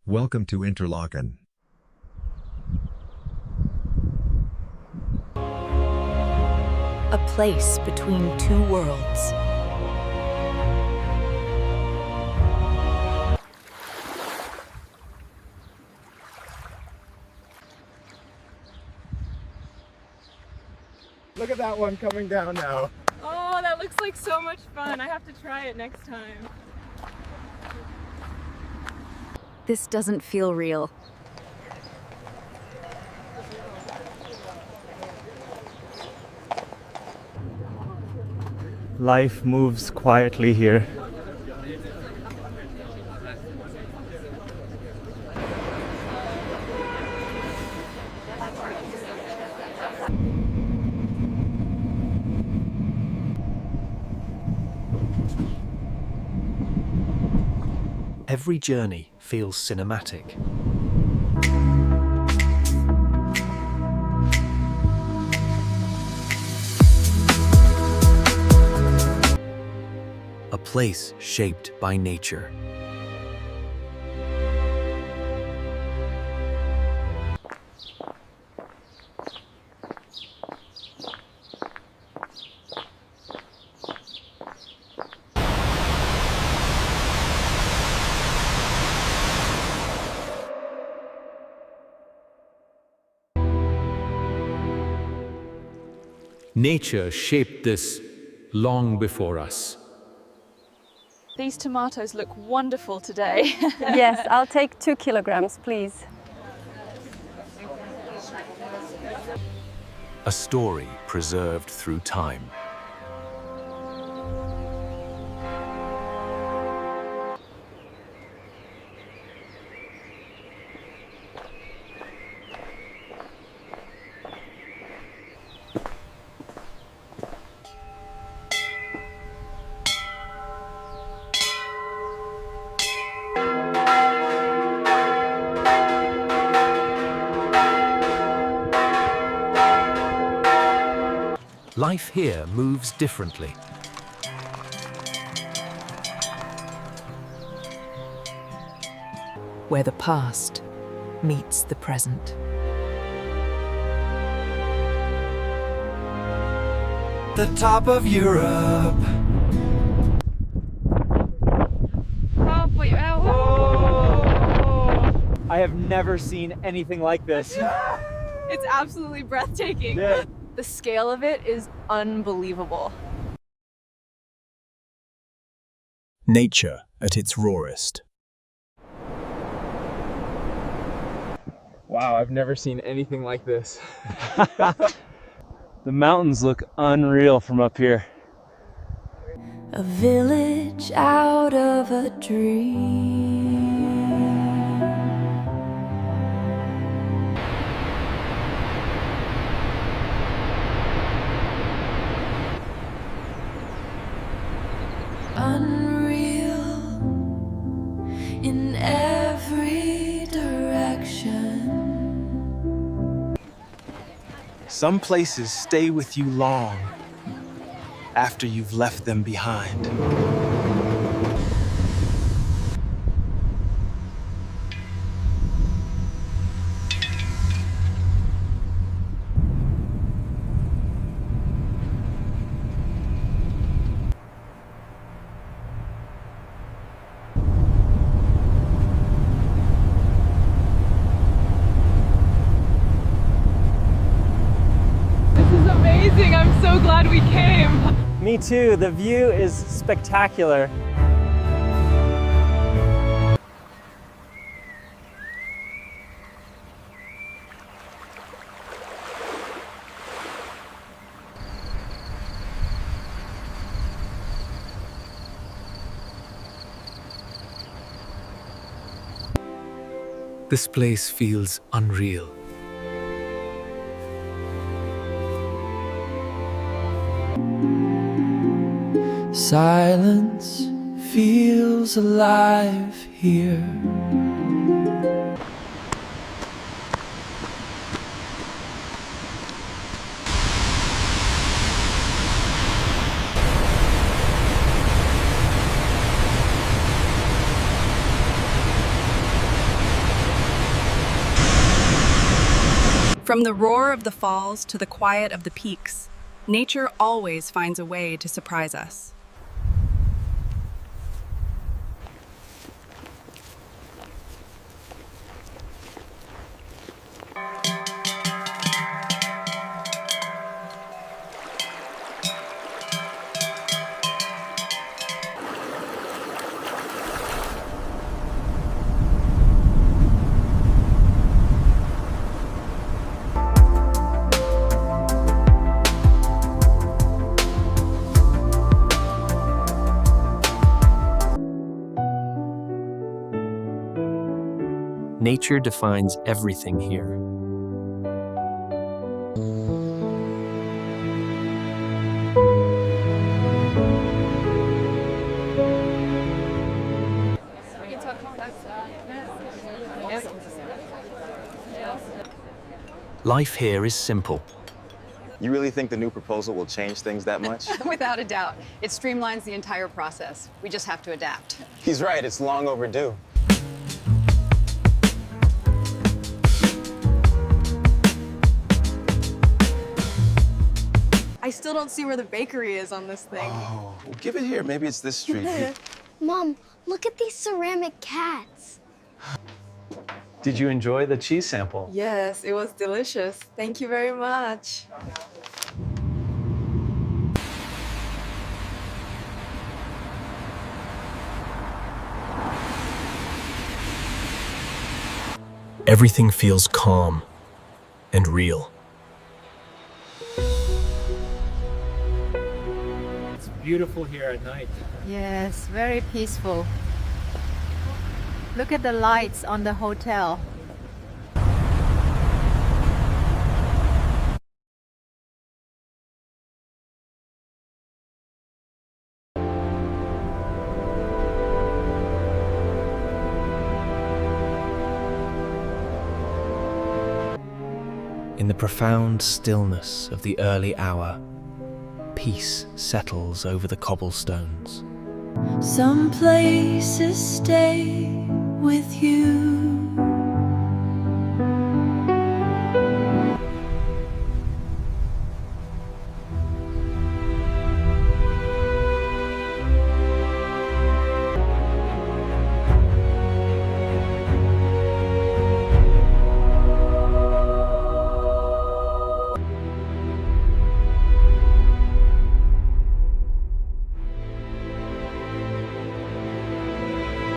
Welcome to Interlaken. A place between two worlds. Look at that one coming down now. Oh, that looks like so much fun. I have to try it next time. This doesn't feel real. Life moves quietly here. Every journey feels cinematic. A place shaped by nature. Nature shaped this long before us. These tomatoes look wonderful today. Yes, I'll take 2 kilograms, please. A story preserved through time. Life here moves differently. Where the past meets the present. The top of Europe. Oh, wait, oh. I have never seen anything like this. It's absolutely breathtaking. Yeah. The scale of it is unbelievable. Nature at its rawest. Wow, I've never seen anything like this. The mountains look unreal from up here. A village out of a dream. Unreal in every direction. Some places stay with you long after you've left them behind. I'm so glad we came. Me too, the view is spectacular. This place feels unreal. Silence feels alive here. From the roar of the falls to the quiet of the peaks, nature always finds a way to surprise us. Nature defines everything here. Life here is simple. You really think the new proposal will change things that much? Without a doubt. It streamlines the entire process. We just have to adapt. He's right, it's long overdue. I still don't see where the bakery is on this thing. Oh, well, give it here. Maybe it's this street. Mom, look at these ceramic cats. Did you enjoy the cheese sample? Yes, it was delicious. Thank you very much. Everything feels calm and real. It's beautiful here at night. Yes, very peaceful. Look at the lights on the hotel. In the profound stillness of the early hour, peace settles over the cobblestones. Some places stay with you.